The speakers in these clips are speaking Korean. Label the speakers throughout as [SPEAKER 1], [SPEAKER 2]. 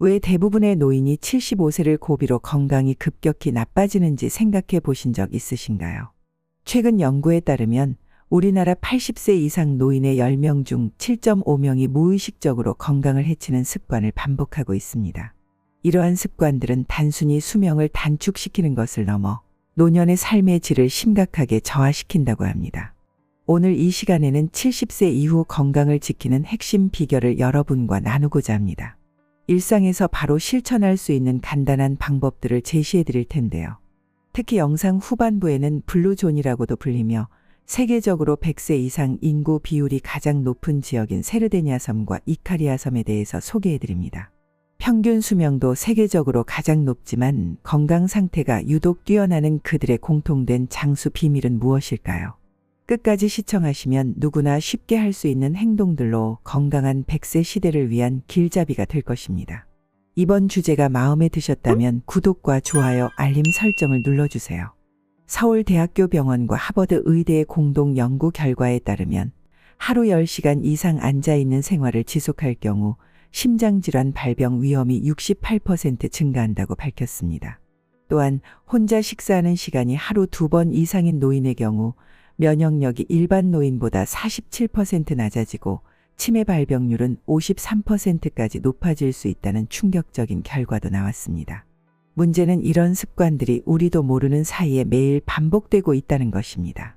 [SPEAKER 1] 왜 대부분의 노인이 75세를 고비로 건강이 급격히 나빠지는지 생각해 보신 적 있으신가요? 최근 연구에 따르면 우리나라 80세 이상 노인의 10명 중 7.5명이 무의식적으로 건강을 해치는 습관을 반복하고 있습니다. 이러한 습관들은 단순히 수명을 단축시키는 것을 넘어 노년의 삶의 질을 심각하게 저하시킨다고 합니다. 오늘 이 시간에는 70세 이후 건강을 지키는 핵심 비결을 여러분과 나누고자 합니다. 일상에서 바로 실천할 수 있는 간단한 방법들을 제시해 드릴 텐데요. 특히 영상 후반부에는 블루존이라고도 불리며 세계적으로 100세 이상 인구 비율이 가장 높은 지역인 세르데냐 섬과 이카리아 섬에 대해서 소개해 드립니다. 평균 수명도 세계적으로 가장 높지만 건강 상태가 유독 뛰어나는 그들의 공통된 장수 비밀은 무엇일까요? 끝까지 시청하시면 누구나 쉽게 할 수 있는 행동들로 건강한 100세 시대를 위한 길잡이가 될 것입니다. 이번 주제가 마음에 드셨다면 구독과 좋아요, 알림 설정을 눌러주세요. 서울대학교 병원과 하버드 의대의 공동 연구 결과에 따르면 하루 10시간 이상 앉아있는 생활을 지속할 경우 심장질환 발병 위험이 68% 증가한다고 밝혔습니다. 또한 혼자 식사하는 시간이 하루 2번 이상인 노인의 경우 면역력이 일반 노인보다 47% 낮아지고 치매 발병률은 53%까지 높아질 수 있다는 충격적인 결과도 나왔습니다. 문제는 이런 습관들이 우리도 모르는 사이에 매일 반복되고 있다는 것입니다.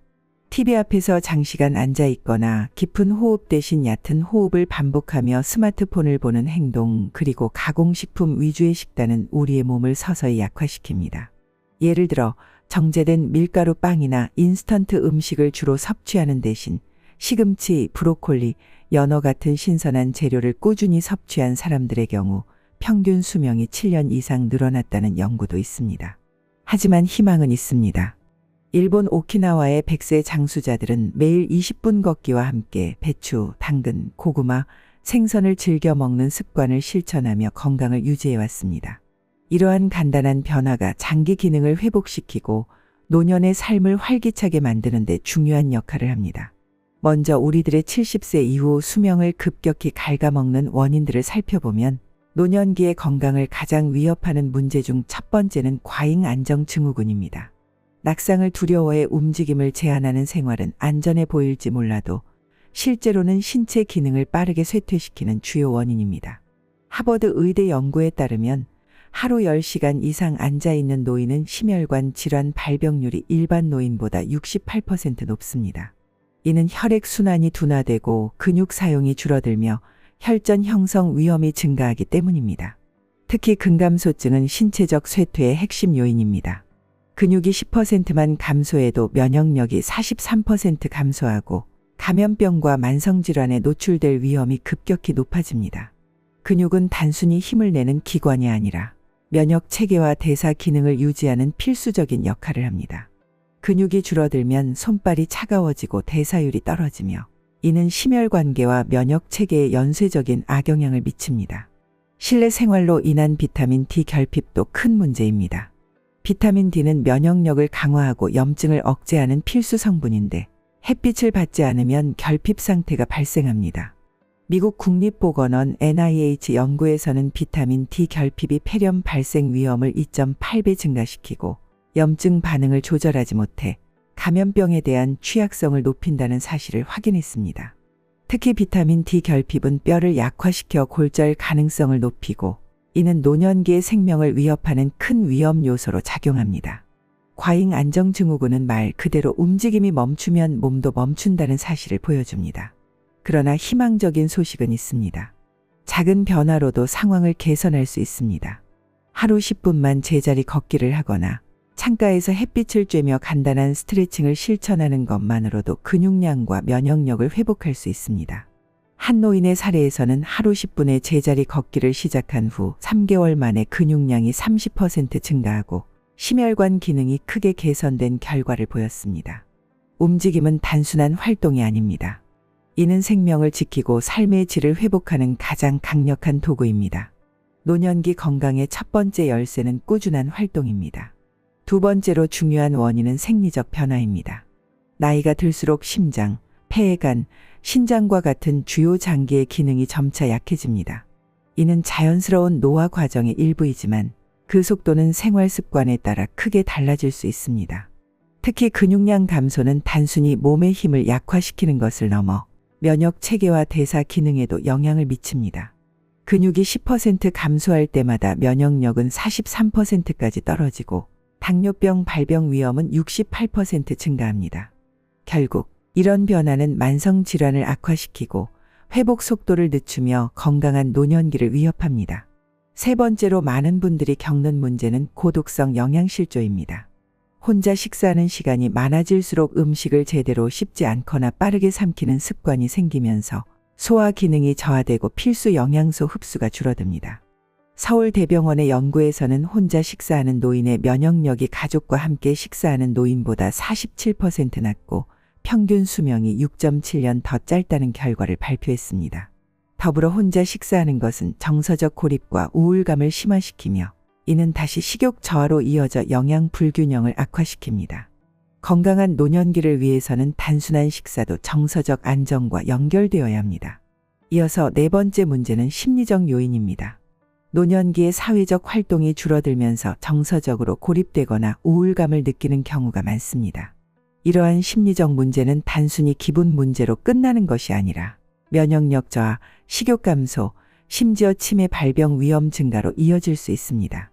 [SPEAKER 1] TV 앞에서 장시간 앉아 있거나 깊은 호흡 대신 얕은 호흡을 반복하며 스마트폰을 보는 행동, 그리고 가공식품 위주의 식단은 우리의 몸을 서서히 약화시킵니다. 예를 들어 정제된 밀가루 빵이나 인스턴트 음식을 주로 섭취하는 대신 시금치, 브로콜리, 연어 같은 신선한 재료를 꾸준히 섭취한 사람들의 경우 평균 수명이 7년 이상 늘어났다는 연구도 있습니다. 하지만 희망은 있습니다. 일본 오키나와의 100세 장수자들은 매일 20분 걷기와 함께 배추, 당근, 고구마, 생선을 즐겨 먹는 습관을 실천하며 건강을 유지해왔습니다. 이러한 간단한 변화가 장기 기능을 회복시키고 노년의 삶을 활기차게 만드는 데 중요한 역할을 합니다. 먼저 우리들의 70세 이후 수명을 급격히 갉아먹는 원인들을 살펴보면 노년기의 건강을 가장 위협하는 문제 중 첫 번째는 과잉 안정 증후군입니다. 낙상을 두려워해 움직임을 제한하는 생활은 안전해 보일지 몰라도 실제로는 신체 기능을 빠르게 쇠퇴시키는 주요 원인입니다. 하버드 의대 연구에 따르면 하루 10시간 이상 앉아있는 노인은 심혈관 질환 발병률이 일반 노인보다 68% 높습니다. 이는 혈액순환이 둔화되고 근육 사용이 줄어들며 혈전 형성 위험이 증가하기 때문입니다. 특히 근감소증은 신체적 쇠퇴의 핵심 요인입니다. 근육이 10%만 감소해도 면역력이 43% 감소하고 감염병과 만성질환에 노출될 위험이 급격히 높아집니다. 근육은 단순히 힘을 내는 기관이 아니라 면역 체계와 대사 기능을 유지하는 필수적인 역할을 합니다. 근육이 줄어들면 손발이 차가워지고 대사율이 떨어지며 이는 심혈관계와 면역 체계에 연쇄적인 악영향을 미칩니다. 실내 생활로 인한 비타민 D 결핍도 큰 문제입니다. 비타민 D는 면역력을 강화하고 염증을 억제하는 필수 성분인데 햇빛을 받지 않으면 결핍 상태가 발생합니다. 미국 국립보건원 NIH 연구에서는 비타민 D 결핍이 폐렴 발생 위험을 2.8배 증가시키고 염증 반응을 조절하지 못해 감염병에 대한 취약성을 높인다는 사실을 확인했습니다. 특히 비타민 D 결핍은 뼈를 약화시켜 골절 가능성을 높이고 이는 노년기의 생명을 위협하는 큰 위험 요소로 작용합니다. 과잉 안정 증후군은 말 그대로 움직임이 멈추면 몸도 멈춘다는 사실을 보여줍니다. 그러나 희망적인 소식은 있습니다. 작은 변화로도 상황을 개선할 수 있습니다. 하루 10분만 제자리 걷기를 하거나 창가에서 햇빛을 쬐며 간단한 스트레칭을 실천하는 것만으로도 근육량과 면역력을 회복할 수 있습니다. 한 노인의 사례에서는 하루 10분의 제자리 걷기를 시작한 후 3개월 만에 근육량이 30% 증가하고 심혈관 기능이 크게 개선된 결과를 보였습니다. 움직임은 단순한 활동이 아닙니다. 이는 생명을 지키고 삶의 질을 회복하는 가장 강력한 도구입니다. 노년기 건강의 첫 번째 열쇠는 꾸준한 활동입니다. 두 번째로 중요한 원인은 생리적 변화입니다. 나이가 들수록 심장, 폐간, 신장과 같은 주요 장기의 기능이 점차 약해집니다. 이는 자연스러운 노화 과정의 일부이지만 그 속도는 생활 습관에 따라 크게 달라질 수 있습니다. 특히 근육량 감소는 단순히 몸의 힘을 약화시키는 것을 넘어 면역 체계와 대사 기능에도 영향을 미칩니다. 근육이 10% 감소할 때마다 면역력은 43%까지 떨어지고 당뇨병 발병 위험은 68% 증가합니다. 결국 이런 변화는 만성 질환을 악화시키고 회복 속도를 늦추며 건강한 노년기를 위협합니다. 세 번째로 많은 분들이 겪는 문제는 고독성 영양실조입니다. 혼자 식사하는 시간이 많아질수록 음식을 제대로 씹지 않거나 빠르게 삼키는 습관이 생기면서 소화 기능이 저하되고 필수 영양소 흡수가 줄어듭니다. 서울대병원의 연구에서는 혼자 식사하는 노인의 면역력이 가족과 함께 식사하는 노인보다 47% 낮고 평균 수명이 6.7년 더 짧다는 결과를 발표했습니다. 더불어 혼자 식사하는 것은 정서적 고립과 우울감을 심화시키며 이는 다시 식욕 저하로 이어져 영양 불균형을 악화시킵니다. 건강한 노년기를 위해서는 단순한 식사도 정서적 안정과 연결되어야 합니다. 이어서 네 번째 문제는 심리적 요인입니다. 노년기에 사회적 활동이 줄어들면서 정서적으로 고립되거나 우울감을 느끼는 경우가 많습니다. 이러한 심리적 문제는 단순히 기분 문제로 끝나는 것이 아니라 면역력 저하, 식욕 감소, 심지어 치매 발병 위험 증가로 이어질 수 있습니다.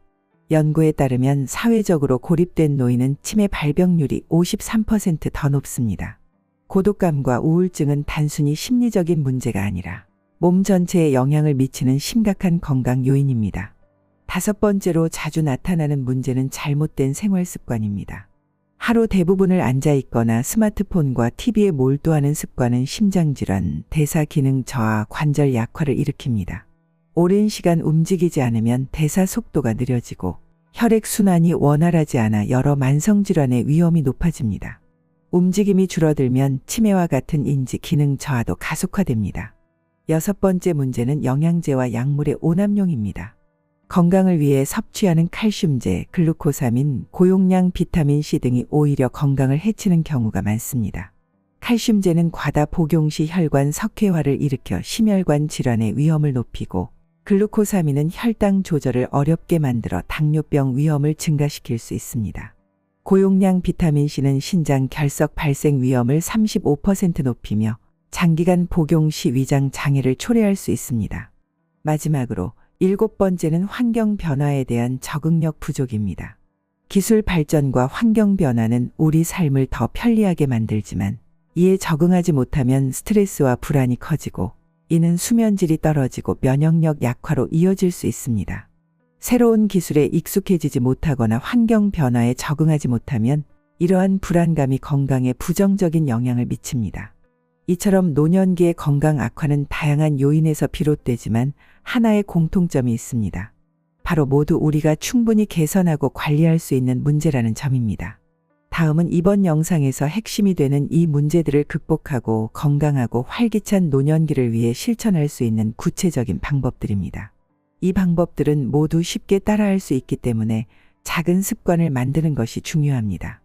[SPEAKER 1] 연구에 따르면 사회적으로 고립된 노인은 치매 발병률이 53% 더 높습니다. 고독감과 우울증은 단순히 심리적인 문제가 아니라 몸 전체에 영향을 미치는 심각한 건강 요인입니다. 다섯 번째로 자주 나타나는 문제는 잘못된 생활 습관입니다. 하루 대부분을 앉아 있거나 스마트폰과 TV에 몰두하는 습관은 심장질환, 대사 기능 저하, 관절 약화를 일으킵니다. 오랜 시간 움직이지 않으면 대사 속도가 느려지고 혈액순환이 원활하지 않아 여러 만성질환의 위험이 높아집니다. 움직임이 줄어들면 치매와 같은 인지 기능 저하도 가속화됩니다. 여섯 번째 문제는 영양제와 약물의 오남용입니다. 건강을 위해 섭취하는 칼슘제, 글루코사민, 고용량 비타민C 등이 오히려 건강을 해치는 경우가 많습니다. 칼슘제는 과다 복용 시 혈관 석회화를 일으켜 심혈관 질환의 위험을 높이고 글루코사민은 혈당 조절을 어렵게 만들어 당뇨병 위험을 증가시킬 수 있습니다. 고용량 비타민C는 신장 결석 발생 위험을 35% 높이며 장기간 복용 시 위장 장애를 초래할 수 있습니다. 마지막으로 일곱 번째는 환경 변화에 대한 적응력 부족입니다. 기술 발전과 환경 변화는 우리 삶을 더 편리하게 만들지만 이에 적응하지 못하면 스트레스와 불안이 커지고 이는 수면질이 떨어지고 면역력 약화로 이어질 수 있습니다. 새로운 기술에 익숙해지지 못하거나 환경 변화에 적응하지 못하면 이러한 불안감이 건강에 부정적인 영향을 미칩니다. 이처럼 노년기의 건강 악화는 다양한 요인에서 비롯되지만 하나의 공통점이 있습니다. 바로 모두 우리가 충분히 개선하고 관리할 수 있는 문제라는 점입니다. 다음은 이번 영상에서 핵심이 되는 이 문제들을 극복하고 건강하고 활기찬 노년기를 위해 실천할 수 있는 구체적인 방법들입니다. 이 방법들은 모두 쉽게 따라할 수 있기 때문에 작은 습관을 만드는 것이 중요합니다.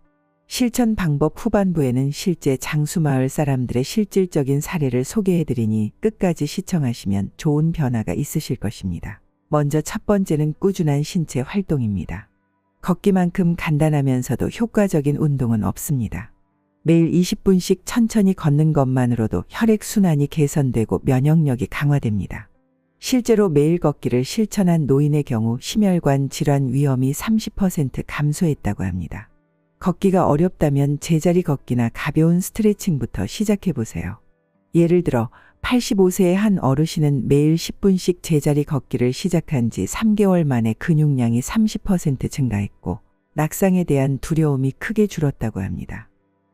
[SPEAKER 1] 실천 방법 후반부에는 실제 장수마을 사람들의 실질적인 사례를 소개해드리니 끝까지 시청하시면 좋은 변화가 있으실 것입니다. 먼저 첫 번째는 꾸준한 신체 활동입니다. 걷기만큼 간단하면서도 효과적인 운동은 없습니다. 매일 20분씩 천천히 걷는 것만으로도 혈액순환이 개선되고 면역력이 강화됩니다. 실제로 매일 걷기를 실천한 노인의 경우 심혈관 질환 위험이 30% 감소했다고 합니다. 걷기가 어렵다면 제자리 걷기나 가벼운 스트레칭부터 시작해보세요. 예를 들어 85세의 한 어르신은 매일 10분씩 제자리 걷기를 시작한 지 3개월 만에 근육량이 30% 증가했고 낙상에 대한 두려움이 크게 줄었다고 합니다.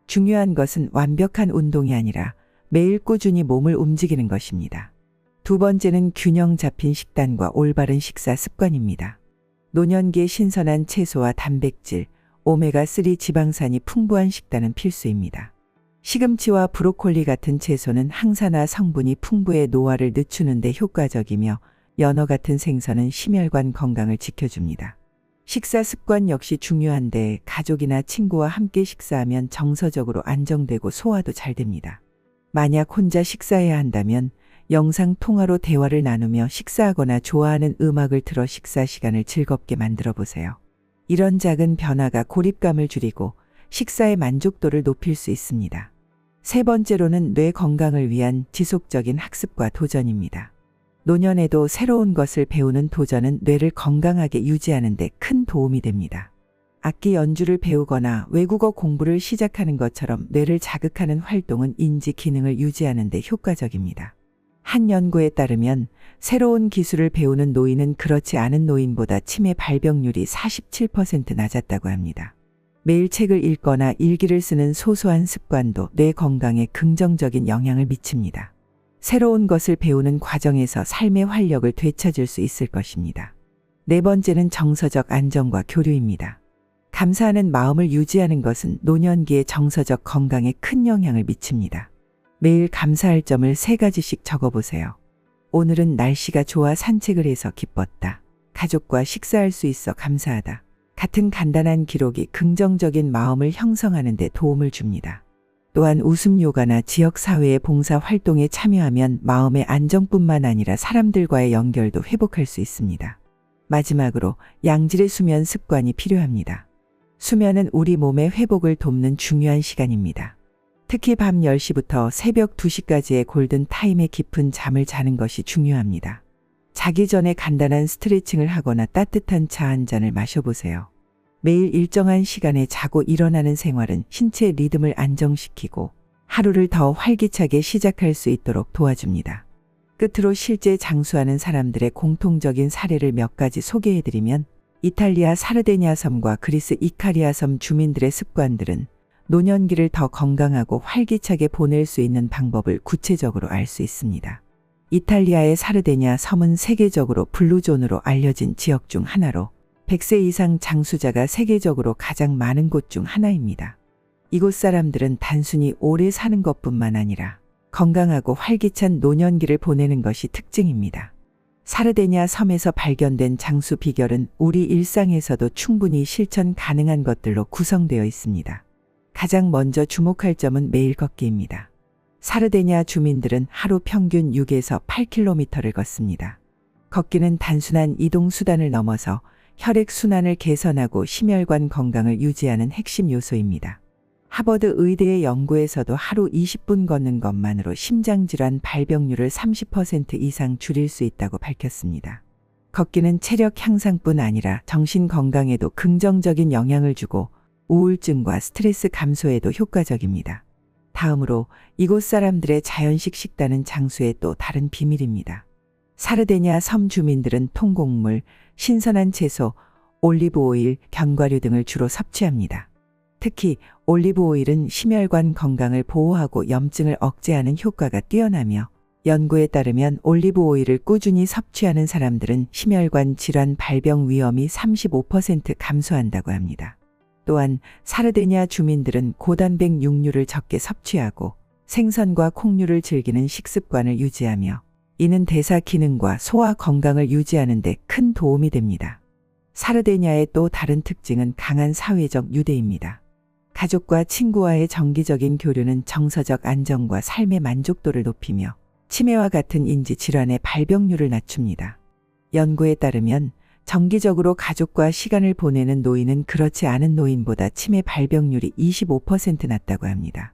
[SPEAKER 1] 중요한 것은 완벽한 운동이 아니라 매일 꾸준히 몸을 움직이는 것입니다. 두 번째는 균형 잡힌 식단과 올바른 식사 습관입니다. 노년기에 신선한 채소와 단백질, 오메가3 지방산이 풍부한 식단은 필수입니다. 시금치와 브로콜리 같은 채소는 항산화 성분이 풍부해 노화를 늦추는 데 효과적이며 연어 같은 생선은 심혈관 건강을 지켜줍니다. 식사 습관 역시 중요한데 가족이나 친구와 함께 식사하면 정서적으로 안정되고 소화도 잘 됩니다. 만약 혼자 식사해야 한다면 영상 통화로 대화를 나누며 식사하거나 좋아하는 음악을 틀어 식사 시간을 즐겁게 만들어 보세요. 이런 작은 변화가 고립감을 줄이고 식사의 만족도를 높일 수 있습니다. 세 번째로는 뇌 건강을 위한 지속적인 학습과 도전입니다. 노년에도 새로운 것을 배우는 도전은 뇌를 건강하게 유지하는 데 큰 도움이 됩니다. 악기 연주를 배우거나 외국어 공부를 시작하는 것처럼 뇌를 자극하는 활동은 인지 기능을 유지하는 데 효과적입니다. 한 연구에 따르면 새로운 기술을 배우는 노인은 그렇지 않은 노인보다 치매 발병률이 47% 낮았다고 합니다. 매일 책을 읽거나 일기를 쓰는 소소한 습관도 뇌 건강에 긍정적인 영향을 미칩니다. 새로운 것을 배우는 과정에서 삶의 활력을 되찾을 수 있을 것입니다. 네 번째는 정서적 안정과 교류입니다. 감사하는 마음을 유지하는 것은 노년기의 정서적 건강에 큰 영향을 미칩니다. 매일 감사할 점을 3가지씩 적어보세요. 오늘은 날씨가 좋아 산책을 해서 기뻤다. 가족과 식사할 수 있어 감사하다. 같은 간단한 기록이 긍정적인 마음을 형성하는 데 도움을 줍니다. 또한 웃음 요가나 지역사회의 봉사 활동에 참여하면 마음의 안정뿐만 아니라 사람들과의 연결도 회복할 수 있습니다. 마지막으로 양질의 수면 습관이 필요합니다. 수면은 우리 몸의 회복을 돕는 중요한 시간입니다. 특히 밤 10시부터 새벽 2시까지의 골든 타임에 깊은 잠을 자는 것이 중요합니다. 자기 전에 간단한 스트레칭을 하거나 따뜻한 차 한 잔을 마셔보세요. 매일 일정한 시간에 자고 일어나는 생활은 신체 리듬을 안정시키고 하루를 더 활기차게 시작할 수 있도록 도와줍니다. 끝으로 실제 장수하는 사람들의 공통적인 사례를 몇 가지 소개해드리면 이탈리아 사르데냐 섬과 그리스 이카리아 섬 주민들의 습관들은 노년기를 더 건강하고 활기차게 보낼 수 있는 방법을 구체적으로 알 수 있습니다. 이탈리아의 사르데냐 섬은 세계적으로 블루존으로 알려진 지역 중 하나로 100세 이상 장수자가 세계적으로 가장 많은 곳 중 하나입니다. 이곳 사람들은 단순히 오래 사는 것뿐만 아니라 건강하고 활기찬 노년기를 보내는 것이 특징입니다. 사르데냐 섬에서 발견된 장수 비결은 우리 일상에서도 충분히 실천 가능한 것들로 구성되어 있습니다. 가장 먼저 주목할 점은 매일 걷기입니다. 사르데냐 주민들은 하루 평균 6에서 8km를 걷습니다. 걷기는 단순한 이동 수단을 넘어서 혈액순환을 개선하고 심혈관 건강을 유지하는 핵심 요소입니다. 하버드 의대의 연구에서도 하루 20분 걷는 것만으로 심장질환 발병률을 30% 이상 줄일 수 있다고 밝혔습니다. 걷기는 체력 향상뿐 아니라 정신 건강에도 긍정적인 영향을 주고 우울증과 스트레스 감소에도 효과적입니다. 다음으로 이곳 사람들의 자연식 식단은 장수의 또 다른 비밀입니다. 사르데냐 섬 주민들은 통곡물, 신선한 채소, 올리브 오일, 견과류 등을 주로 섭취합니다. 특히 올리브 오일은 심혈관 건강을 보호하고 염증을 억제하는 효과가 뛰어나며 연구에 따르면 올리브 오일을 꾸준히 섭취하는 사람들은 심혈관 질환 발병 위험이 35% 감소한다고 합니다. 또한 사르데냐 주민들은 고단백 육류를 적게 섭취하고 생선과 콩류를 즐기는 식습관을 유지하며 이는 대사 기능과 소화 건강을 유지하는 데 큰 도움이 됩니다. 사르데냐의 또 다른 특징은 강한 사회적 유대입니다. 가족과 친구와의 정기적인 교류는 정서적 안정과 삶의 만족도를 높이며 치매와 같은 인지 질환의 발병률을 낮춥니다. 연구에 따르면 정기적으로 가족과 시간을 보내는 노인은 그렇지 않은 노인보다 치매 발병률이 25% 낮다고 합니다.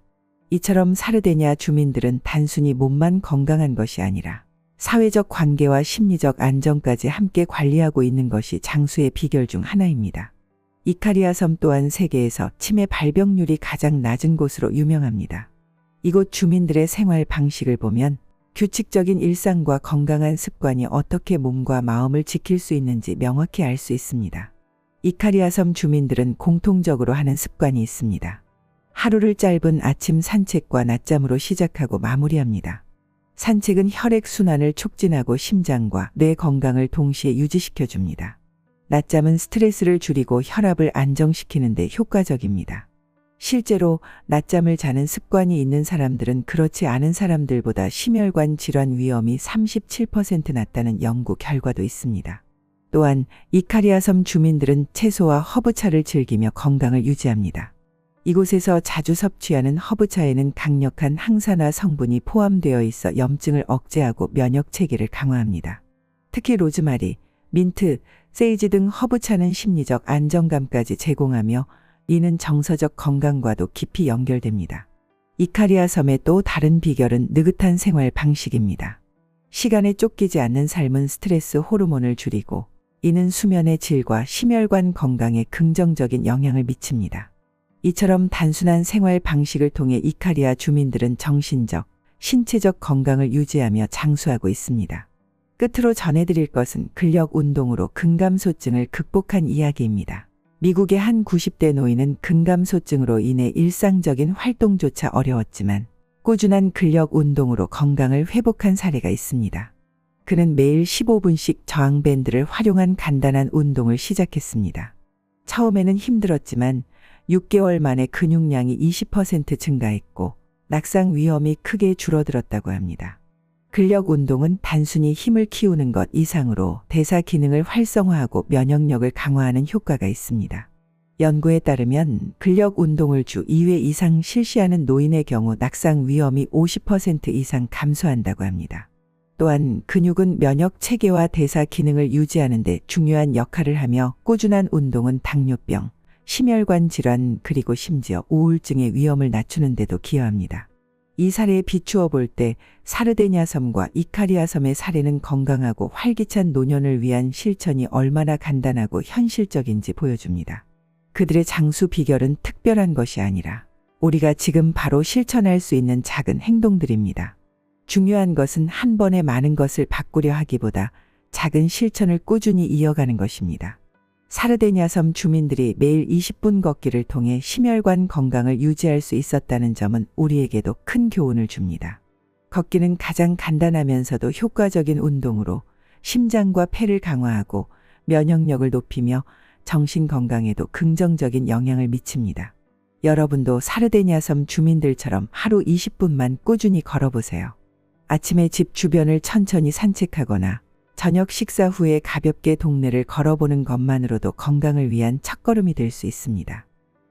[SPEAKER 1] 이처럼 사르데냐 주민들은 단순히 몸만 건강한 것이 아니라 사회적 관계와 심리적 안정까지 함께 관리하고 있는 것이 장수의 비결 중 하나입니다. 이카리아 섬 또한 세계에서 치매 발병률이 가장 낮은 곳으로 유명합니다. 이곳 주민들의 생활 방식을 보면 규칙적인 일상과 건강한 습관이 어떻게 몸과 마음을 지킬 수 있는지 명확히 알 수 있습니다. 이카리아 섬 주민들은 공통적으로 하는 습관이 있습니다. 하루를 짧은 아침 산책과 낮잠으로 시작하고 마무리합니다. 산책은 혈액순환을 촉진하고 심장과 뇌 건강을 동시에 유지시켜줍니다. 낮잠은 스트레스를 줄이고 혈압을 안정시키는 데 효과적입니다. 실제로 낮잠을 자는 습관이 있는 사람들은 그렇지 않은 사람들보다 심혈관 질환 위험이 37% 낮다는 연구 결과도 있습니다. 또한 이카리아 섬 주민들은 채소와 허브차를 즐기며 건강을 유지합니다. 이곳에서 자주 섭취하는 허브차에는 강력한 항산화 성분이 포함되어 있어 염증을 억제하고 면역 체계를 강화합니다. 특히 로즈마리, 민트, 세이지 등 허브차는 심리적 안정감까지 제공하며 이는 정서적 건강과도 깊이 연결됩니다. 이카리아 섬의 또 다른 비결은 느긋한 생활 방식입니다. 시간에 쫓기지 않는 삶은 스트레스 호르몬을 줄이고 이는 수면의 질과 심혈관 건강에 긍정적인 영향을 미칩니다. 이처럼 단순한 생활 방식을 통해 이카리아 주민들은 정신적, 신체적 건강을 유지하며 장수하고 있습니다. 끝으로 전해드릴 것은 근력 운동으로 근감소증을 극복한 이야기입니다. 미국의 한 90대 노인은 근감소증으로 인해 일상적인 활동조차 어려웠지만 꾸준한 근력 운동으로 건강을 회복한 사례가 있습니다. 그는 매일 15분씩 저항밴드를 활용한 간단한 운동을 시작했습니다. 처음에는 힘들었지만 6개월 만에 근육량이 20% 증가했고 낙상 위험이 크게 줄어들었다고 합니다. 근력 운동은 단순히 힘을 키우는 것 이상으로 대사 기능을 활성화하고 면역력을 강화하는 효과가 있습니다. 연구에 따르면 근력 운동을 주 2회 이상 실시하는 노인의 경우 낙상 위험이 50% 이상 감소한다고 합니다. 또한 근육은 면역 체계와 대사 기능을 유지하는 데 중요한 역할을 하며 꾸준한 운동은 당뇨병, 심혈관 질환 그리고 심지어 우울증의 위험을 낮추는 데도 기여합니다. 이 사례에 비추어 볼 때 사르데냐 섬과 이카리아 섬의 사례는 건강하고 활기찬 노년을 위한 실천이 얼마나 간단하고 현실적인지 보여줍니다. 그들의 장수 비결은 특별한 것이 아니라 우리가 지금 바로 실천할 수 있는 작은 행동들입니다. 중요한 것은 한 번에 많은 것을 바꾸려 하기보다 작은 실천을 꾸준히 이어가는 것입니다. 사르데냐 섬 주민들이 매일 20분 걷기를 통해 심혈관 건강을 유지할 수 있었다는 점은 우리에게도 큰 교훈을 줍니다. 걷기는 가장 간단하면서도 효과적인 운동으로 심장과 폐를 강화하고 면역력을 높이며 정신 건강에도 긍정적인 영향을 미칩니다. 여러분도 사르데냐 섬 주민들처럼 하루 20분만 꾸준히 걸어보세요. 아침에 집 주변을 천천히 산책하거나 저녁 식사 후에 가볍게 동네를 걸어보는 것만으로도 건강을 위한 첫걸음이 될 수 있습니다.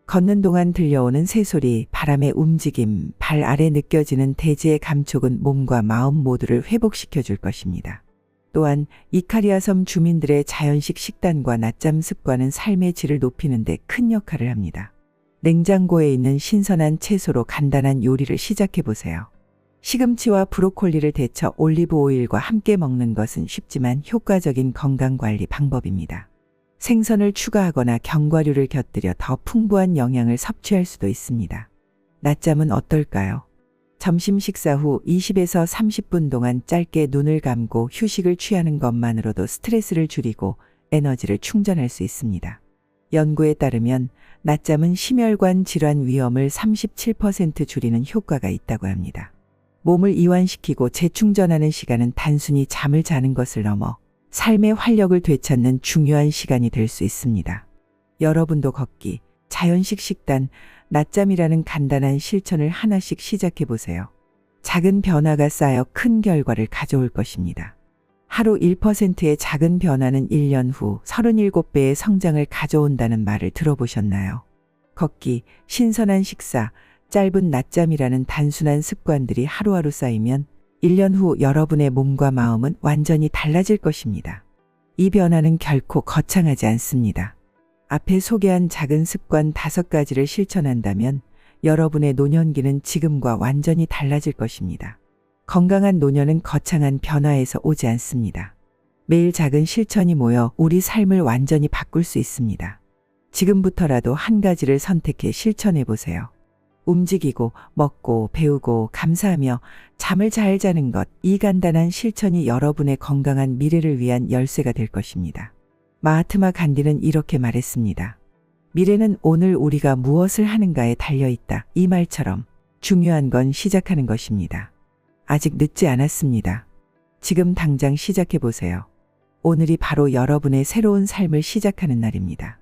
[SPEAKER 1] 걷는 동안 들려오는 새소리, 바람의 움직임, 발 아래 느껴지는 대지의 감촉은 몸과 마음 모두를 회복시켜 줄 것입니다. 또한 이카리아 섬 주민들의 자연식 식단과 낮잠 습관은 삶의 질을 높이는 데 큰 역할을 합니다. 냉장고에 있는 신선한 채소로 간단한 요리를 시작해 보세요. 시금치와 브로콜리를 데쳐 올리브 오일과 함께 먹는 것은 쉽지만 효과적인 건강관리 방법입니다. 생선을 추가하거나 견과류를 곁들여 더 풍부한 영양을 섭취할 수도 있습니다. 낮잠은 어떨까요? 점심 식사 후 20에서 30분 동안 짧게 눈을 감고 휴식을 취하는 것만으로도 스트레스를 줄이고 에너지를 충전할 수 있습니다. 연구에 따르면 낮잠은 심혈관 질환 위험을 37% 줄이는 효과가 있다고 합니다. 몸을 이완시키고 재충전하는 시간은 단순히 잠을 자는 것을 넘어 삶의 활력을 되찾는 중요한 시간이 될 수 있습니다. 여러분도 걷기, 자연식 식단, 낮잠이라는 간단한 실천을 하나씩 시작해 보세요. 작은 변화가 쌓여 큰 결과를 가져올 것입니다. 하루 1%의 작은 변화는 1년 후 37배의 성장을 가져온다는 말을 들어보셨나요? 걷기, 신선한 식사, 짧은 낮잠이라는 단순한 습관들이 하루하루 쌓이면 1년 후 여러분의 몸과 마음은 완전히 달라질 것입니다. 이 변화는 결코 거창하지 않습니다. 앞에 소개한 작은 습관 5가지를 실천한다면 여러분의 노년기는 지금과 완전히 달라질 것입니다. 건강한 노년은 거창한 변화에서 오지 않습니다. 매일 작은 실천이 모여 우리 삶을 완전히 바꿀 수 있습니다. 지금부터라도 한 가지를 선택해 실천해 보세요. 움직이고 먹고 배우고 감사하며 잠을 잘 자는 것, 이 간단한 실천이 여러분의 건강한 미래를 위한 열쇠가 될 것입니다. 마하트마 간디는 이렇게 말했습니다. 미래는 오늘 우리가 무엇을 하는가에 달려있다. 이 말처럼 중요한 건 시작하는 것입니다. 아직 늦지 않았습니다. 지금 당장 시작해 보세요. 오늘이 바로 여러분의 새로운 삶을 시작하는 날입니다.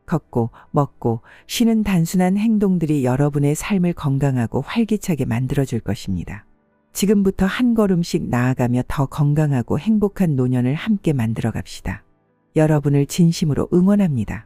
[SPEAKER 1] 걷고 먹고 쉬는 단순한 행동들이 여러분의 삶을 건강하고 활기차게 만들어줄 것입니다. 지금부터 한 걸음씩 나아가며 더 건강하고 행복한 노년을 함께 만들어 갑시다. 여러분을 진심으로 응원합니다.